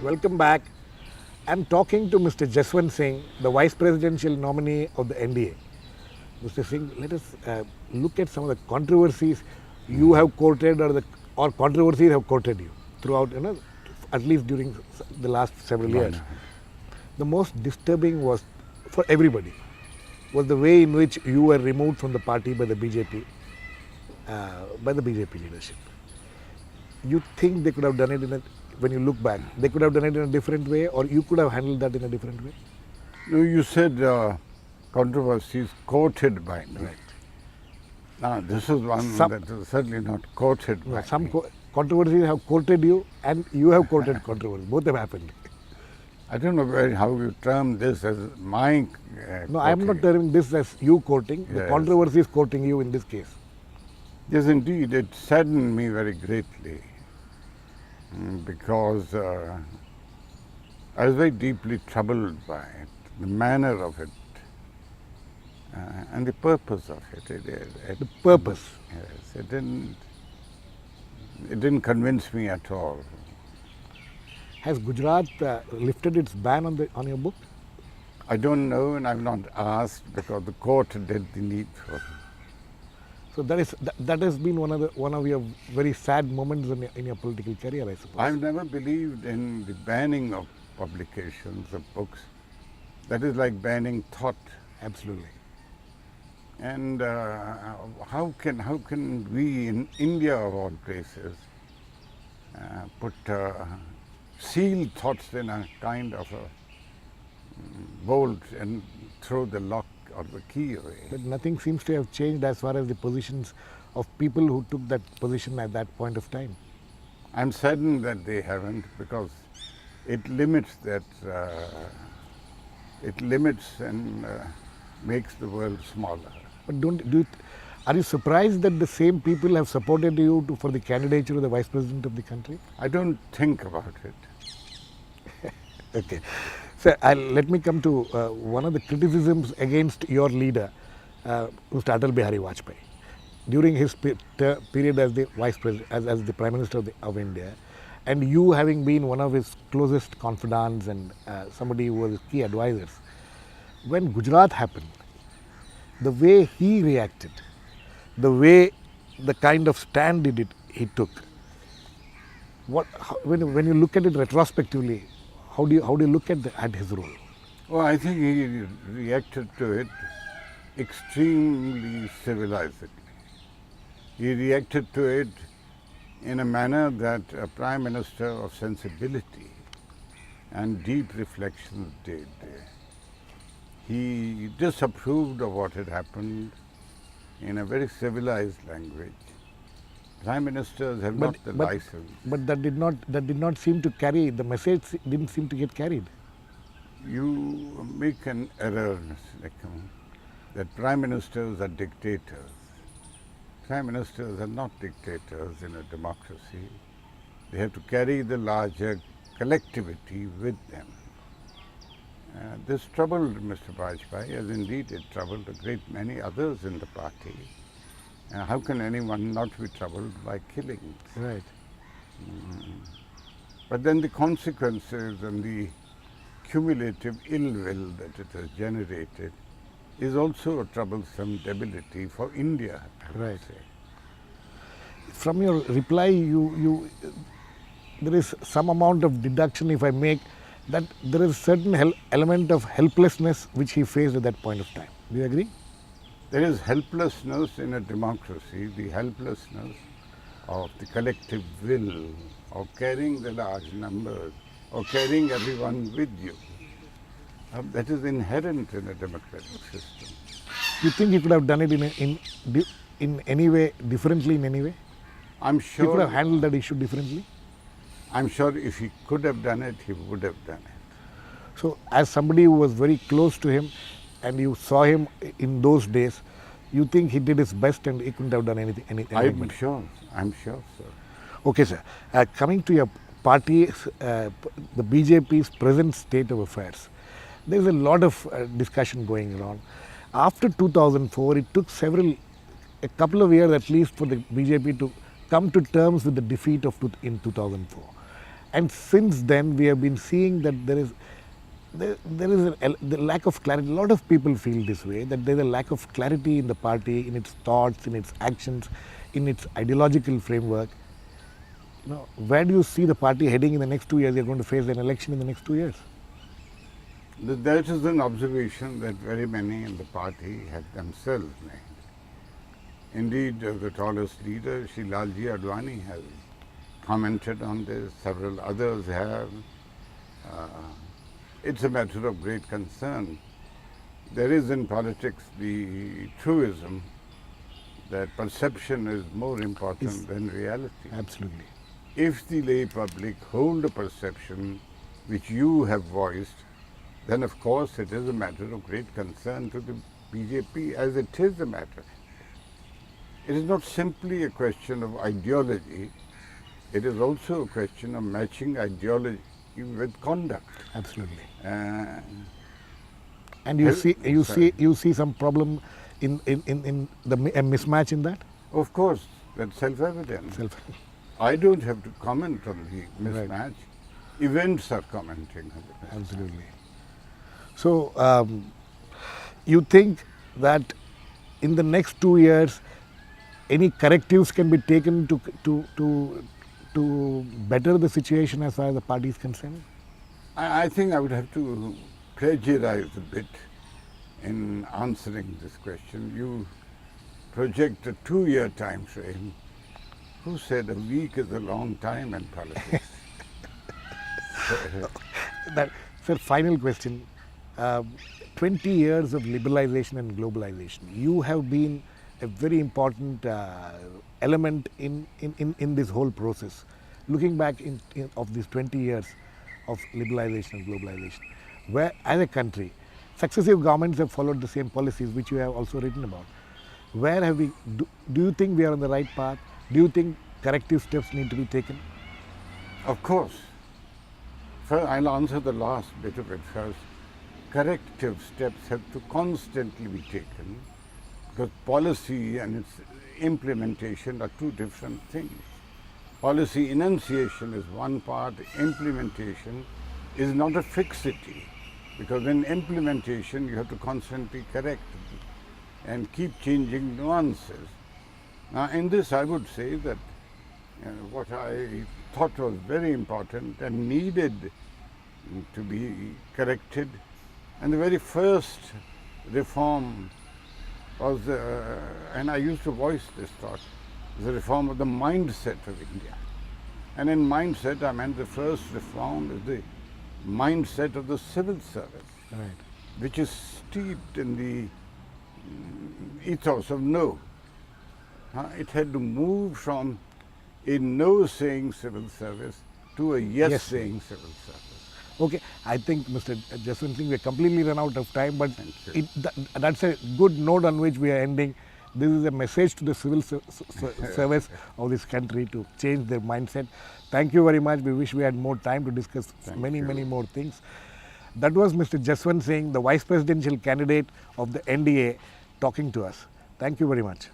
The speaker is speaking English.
Welcome back. I'm talking to Mr. Jaswant Singh, the Vice Presidential nominee of the NDA. Mr. Singh, let us look at some of the controversies you have courted or controversies have courted you throughout, at least during the last several years. The most disturbing was, for everybody, was the way in which you were removed from the party by the BJP leadership. You think they could have done it when you look back, they could have done it in a different way, or you could have handled that in a different way? No, you said controversies courted by me. Right. Now, this is one that is certainly not courted by me. Controversies have courted you, and you have courted controversy. Both have happened. I don't know how you term this as my No, I am not terming this as you courting. The Yes. controversy is courting you in this case. Yes, indeed, it saddened me very greatly because I was very deeply troubled by it, the manner of it, and the purpose of it. The purpose. Yes, it didn't convince me at all. Has Gujarat lifted its ban on your book? I don't know, and I've not asked because the court did the needful. So that has been one of your very sad moments in your political career, I suppose. I've never believed in the banning of publications of books. That is like banning thought. Absolutely. And how can we in India of all places put seal thoughts in a kind of a bolt and throw the lock or the key away? But nothing seems to have changed as far as the positions of people who took that position at that point of time. I'm saddened that they haven't, because it limits that. It limits and makes the world smaller. But are you surprised that the same people have supported you for the candidature of the Vice President of the country? I don't think about it. Okay. So let me come to one of the criticisms against your leader, Mr. Atal Bihari Vajpayee. During his period as the Vice President, as the Prime Minister of India, and you having been one of his closest confidants and somebody who was his key advisors, when Gujarat happened, the way he reacted, the kind of stand he took, when you look at it retrospectively, how do you look at his role? Well, I think he reacted to it extremely civilizedly. He reacted to it in a manner that a Prime Minister of sensibility and deep reflection did. He disapproved of what had happened in a very civilized language. Prime Ministers have not the license. But that did not seem to carry, the message didn't seem to get carried. You make an error, Mr. Nikam, that Prime Ministers are dictators. Prime Ministers are not dictators in a democracy. They have to carry the larger collectivity with them. This troubled Mr. Vajpayee, as indeed it troubled a great many others in the party. How can anyone not be troubled by killings? Right. But then the consequences and the cumulative ill will that it has generated is also a troublesome debility for India, I would say. From your reply, there is some amount of deduction, if I make, that there is a certain element of helplessness which he faced at that point of time. Do you agree? There is helplessness in a democracy, the helplessness of the collective will, of carrying the large numbers, of carrying everyone with you. That is inherent in a democratic system. You think he could have done it in any way, differently in any way? I'm sure. He could have handled that issue differently? I'm sure if he could have done it, he would have done it. So, as somebody who was very close to him and you saw him in those days, you think he did his best and he couldn't have done anything I'm sure, sir. Okay, sir. Coming to your party, the BJP's present state of affairs, there is a lot of discussion going on. After 2004, it took a couple of years at least for the BJP to come to terms with the defeat in 2004. And since then, we have been seeing that there is the lack of clarity. A lot of people feel this way, that there is a lack of clarity in the party, in its thoughts, in its actions, in its ideological framework. Where do you see the party heading in the next 2 years? You're going to face an election in the next 2 years. That is an observation that very many in the party have themselves made. Indeed, the tallest leader, Shri Lalji Advani, has commented on this. Several others have. It's a matter of great concern. There is in politics the truism that perception is more important than reality. Absolutely. If the lay public hold a perception which you have voiced, then of course it is a matter of great concern to the BJP, as it is a matter. It is not simply a question of ideology, it is also a question of matching ideology with conduct. Absolutely. Uh, And you see some problem in a mismatch in that? of course, that's self-evident. Self. I don't have to comment on the mismatch. Events are commenting on the mismatch. Absolutely. So, you think that in the next 2 years, any correctives can be taken to better the situation as far as the party is concerned? I think I would have to plagiarize a bit in answering this question. You project a 2-year time frame. Who said a week is a long time in politics? Sir, final question. 20 years of liberalization and globalization. You have been a very important element in this whole process. Looking back of these 20 years of liberalization and globalization, where as a country, successive governments have followed the same policies which you have also written about. Where have we, do you think we are on the right path? Do you think corrective steps need to be taken? Of course. First, I'll answer the last bit of it first. Corrective steps have to constantly be taken because policy and its implementation are two different things. Policy enunciation is one part, implementation is not a fixity, because in implementation you have to constantly correct and keep changing nuances. Now in this I would say that what I thought was very important and needed to be corrected, and the very first reform was, and I used to voice this thought, the reform of the mindset of India. And in mindset I meant the first reform is the mindset of the civil service, Right. which is steeped in the ethos of no. It had to move from a no-saying civil service to a yes-saying civil service. Okay, I think Mr. Jaswant Singh, we are completely run out of time, but Thank you. that's a good note on which we are ending. This is a message to the civil service of this country to change their mindset. Thank you very much. We wish we had more time to discuss many more things. That was Mr. Jaswant Singh, the Vice Presidential candidate of the NDA, talking to us. Thank you very much.